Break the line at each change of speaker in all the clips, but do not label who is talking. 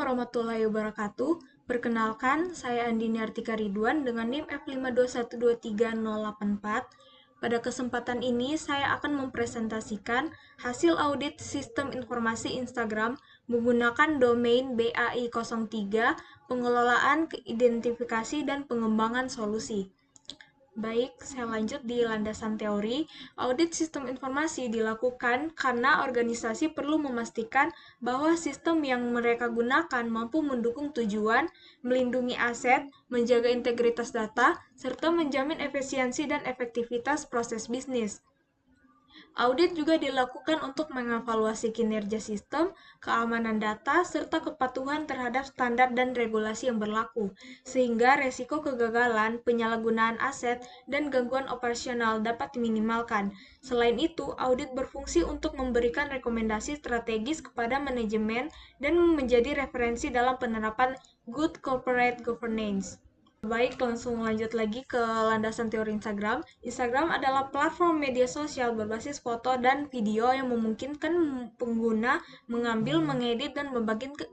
warahmatullahi wabarakatuh. Perkenalkan, saya Andini Artika Ridwan dengan NIM F521230084. Pada kesempatan ini, saya akan mempresentasikan hasil audit sistem informasi Instagram menggunakan domain BAI03, pengelolaan, identifikasi, dan pengembangan solusi. Baik, saya lanjut di landasan teori. Audit sistem informasi dilakukan karena organisasi perlu memastikan bahwa sistem yang mereka gunakan mampu mendukung tujuan, melindungi aset, menjaga integritas data, serta menjamin efisiensi dan efektivitas proses bisnis. Audit juga dilakukan untuk mengevaluasi kinerja sistem, keamanan data, serta kepatuhan terhadap standar dan regulasi yang berlaku, sehingga resiko kegagalan, penyalahgunaan aset, dan gangguan operasional dapat diminimalkan. Selain itu, audit berfungsi untuk memberikan rekomendasi strategis kepada manajemen dan menjadi referensi dalam penerapan good corporate governance. Baik, langsung lanjut lagi ke landasan teori Instagram. Instagram adalah platform media sosial berbasis foto dan video yang memungkinkan pengguna mengambil, mengedit, dan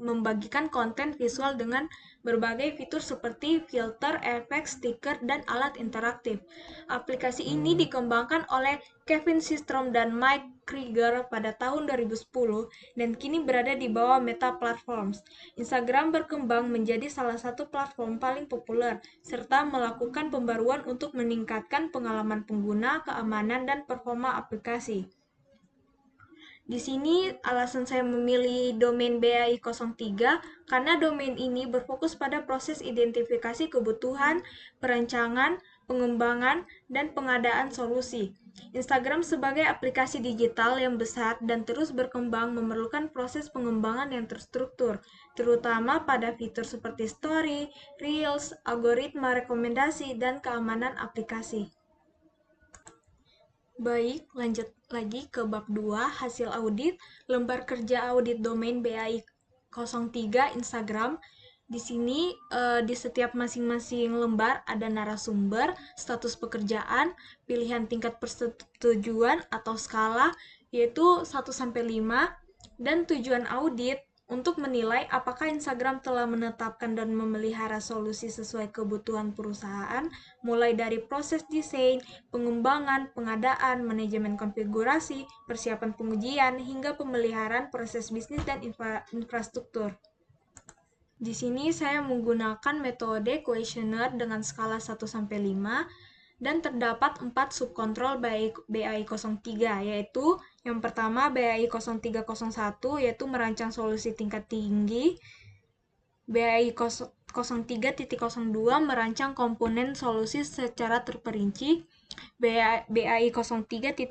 membagikan konten visual dengan berbagai fitur seperti filter, efek, stiker, dan alat interaktif. Aplikasi ini dikembangkan oleh Kevin Systrom dan Mike Krieger pada tahun 2010 dan kini berada di bawah Meta Platforms. Instagram berkembang menjadi salah satu platform paling populer serta melakukan pembaruan untuk meningkatkan pengalaman pengguna, keamanan, dan performa aplikasi. Di sini alasan saya memilih domain BAI03 karena domain ini berfokus pada proses identifikasi kebutuhan, perancangan, pengembangan, dan pengadaan solusi. Instagram sebagai aplikasi digital yang besar dan terus berkembang memerlukan proses pengembangan yang terstruktur, terutama pada fitur seperti story, reels, algoritma rekomendasi, dan keamanan aplikasi. Baik, lanjut lagi ke bab 2, hasil audit, lembar kerja audit domain BAI03 Instagram. Di sini di setiap masing-masing lembar ada narasumber, status pekerjaan, pilihan tingkat persetujuan atau skala yaitu 1-5 dan tujuan audit untuk menilai apakah Instagram telah menetapkan dan memelihara solusi sesuai kebutuhan perusahaan, mulai dari proses desain, pengembangan, pengadaan, manajemen konfigurasi, persiapan pengujian, hingga pemeliharaan proses bisnis dan infrastruktur. Di sini saya menggunakan metode questionnaire dengan skala 1-5 dan terdapat 4 subkontrol BAI03 yaitu yang pertama BAI0301 yaitu merancang solusi tingkat tinggi, BAI03.02 merancang komponen solusi secara terperinci, BAI03.03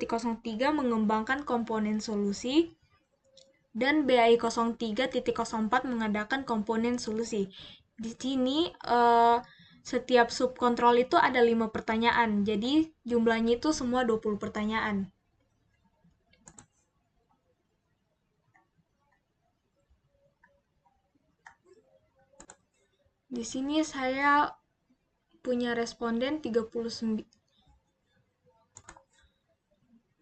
mengembangkan komponen solusi, dan BAI03.04 mengadakan komponen solusi. Di sini setiap subkontrol itu ada 5 pertanyaan, jadi jumlahnya itu semua 20 pertanyaan. Di sini saya punya responden 39.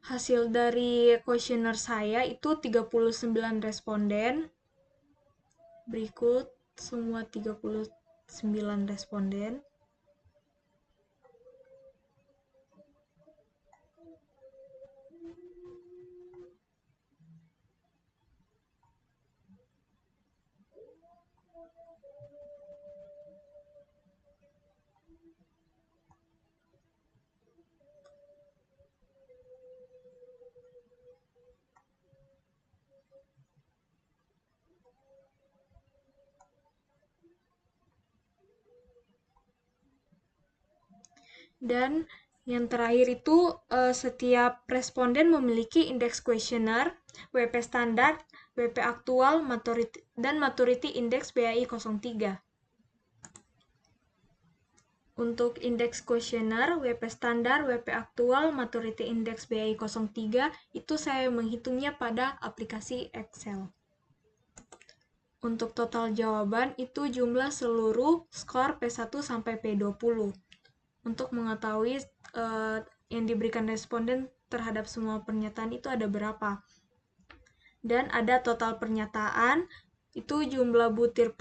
Hasil dari kuesioner saya itu 39 responden. Berikut semua 39 responden. Dan yang terakhir itu setiap responden memiliki indeks kuesioner, WP standar, WP aktual, dan maturity index BAI03. Untuk indeks kuesioner, WP standar, WP aktual, maturity index BAI03 itu saya menghitungnya pada aplikasi Excel. Untuk total jawaban itu jumlah seluruh skor P1 sampai P20. Untuk mengetahui yang diberikan responden terhadap semua pernyataan itu ada berapa. Dan ada total pernyataan, Itu jumlah butir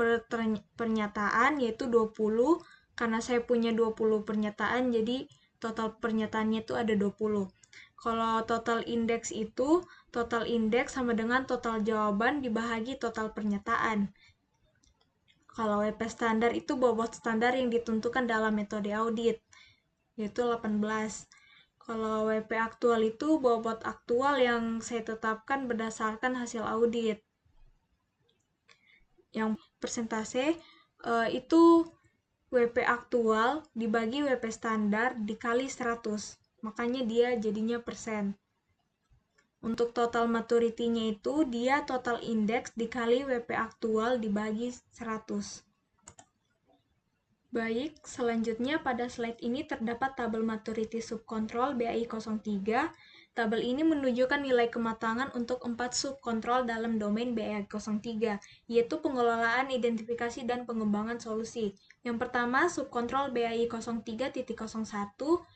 pernyataan yaitu 20. Karena saya punya 20 pernyataan, jadi total pernyataannya itu ada 20. Kalau total indeks itu, total indeks sama dengan total jawaban dibahagi total pernyataan. Kalau WP standar itu bobot standar yang ditentukan dalam metode audit, yaitu 18. Kalau WP aktual itu bobot aktual yang saya tetapkan berdasarkan hasil audit. Yang persentase itu WP aktual dibagi WP standar dikali 100. Makanya dia jadinya persen. Untuk total maturity-nya itu dia total indeks dikali WP aktual dibagi 100. Baik, selanjutnya pada slide ini terdapat tabel maturity subkontrol BAI 03. Tabel ini menunjukkan nilai kematangan untuk 4 subkontrol dalam domain BAI 03, yaitu pengelolaan, identifikasi, dan pengembangan solusi. Yang pertama, subkontrol BAI 03.01,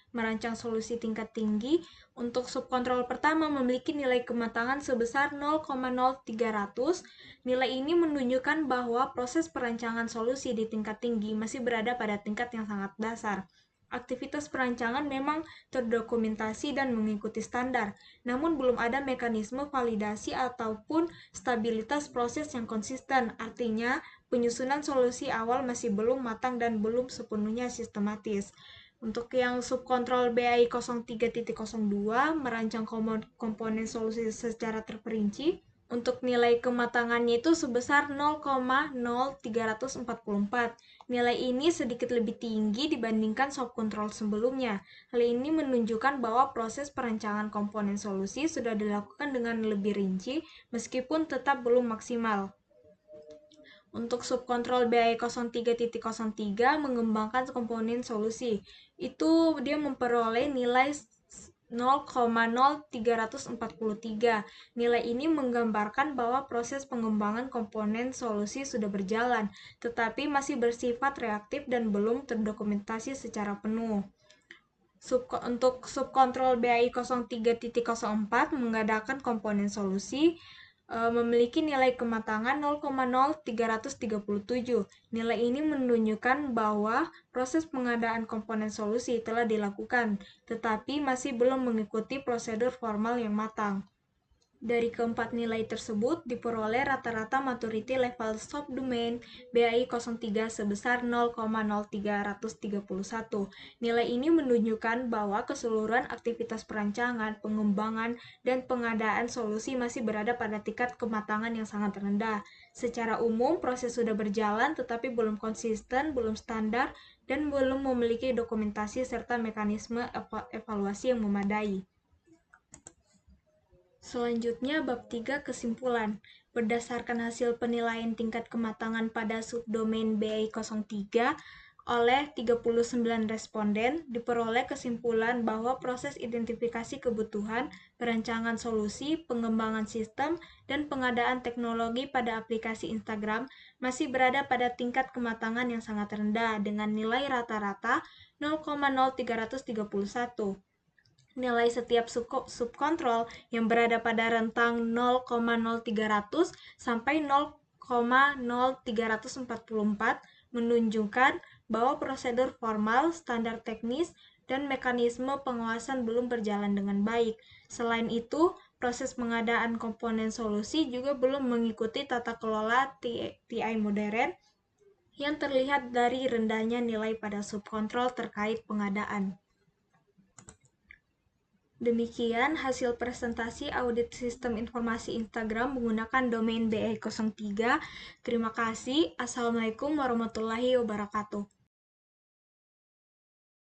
merancang solusi tingkat tinggi. Untuk subkontrol pertama memiliki nilai kematangan sebesar 0,0300. Nilai ini menunjukkan bahwa proses perancangan solusi di tingkat tinggi masih berada pada tingkat yang sangat dasar. Aktivitas perancangan memang terdokumentasi dan mengikuti standar, namun belum ada mekanisme validasi ataupun stabilitas proses yang konsisten. Artinya, penyusunan solusi awal masih belum matang dan belum sepenuhnya sistematis. Untuk yang subkontrol BAI 03.02, merancang komponen solusi secara terperinci. Untuk nilai kematangannya itu sebesar 0,0344. Nilai ini sedikit lebih tinggi dibandingkan subkontrol sebelumnya. Hal ini menunjukkan bahwa proses perancangan komponen solusi sudah dilakukan dengan lebih rinci, meskipun tetap belum maksimal. Untuk subkontrol BAI 03.03 mengembangkan komponen solusi. Itu dia memperoleh nilai 0,0343. Nilai ini menggambarkan bahwa proses pengembangan komponen solusi sudah berjalan, tetapi masih bersifat reaktif dan belum terdokumentasi secara penuh. Untuk subkontrol BAI 03.04 mengadakan komponen solusi memiliki nilai kematangan 0,0337. Nilai ini menunjukkan bahwa proses pengadaan komponen solusi telah dilakukan, tetapi masih belum mengikuti prosedur formal yang matang. Dari keempat nilai tersebut diperoleh rata-rata maturity level subdomain BAI 03 sebesar 0,0331. Nilai ini menunjukkan bahwa keseluruhan aktivitas perancangan, pengembangan, dan pengadaan solusi masih berada pada tingkat kematangan yang sangat rendah. Secara umum, proses sudah berjalan tetapi belum konsisten, belum standar, dan belum memiliki dokumentasi serta mekanisme evaluasi yang memadai. Selanjutnya, bab 3 kesimpulan. Berdasarkan hasil penilaian tingkat kematangan pada subdomain BAI 03 oleh 39 responden, diperoleh kesimpulan bahwa proses identifikasi kebutuhan, perancangan solusi, pengembangan sistem, dan pengadaan teknologi pada aplikasi Instagram masih berada pada tingkat kematangan yang sangat rendah dengan nilai rata-rata 0,0331. Nilai setiap subkontrol yang berada pada rentang 0,0300 sampai 0,0344 menunjukkan bahwa prosedur formal, standar teknis, dan mekanisme pengawasan belum berjalan dengan baik. Selain itu, proses pengadaan komponen solusi juga belum mengikuti tata kelola TI modern yang terlihat dari rendahnya nilai pada subkontrol terkait pengadaan. Demikian hasil presentasi audit sistem informasi Instagram menggunakan domain BAI 03. Terima kasih. Assalamualaikum warahmatullahi wabarakatuh.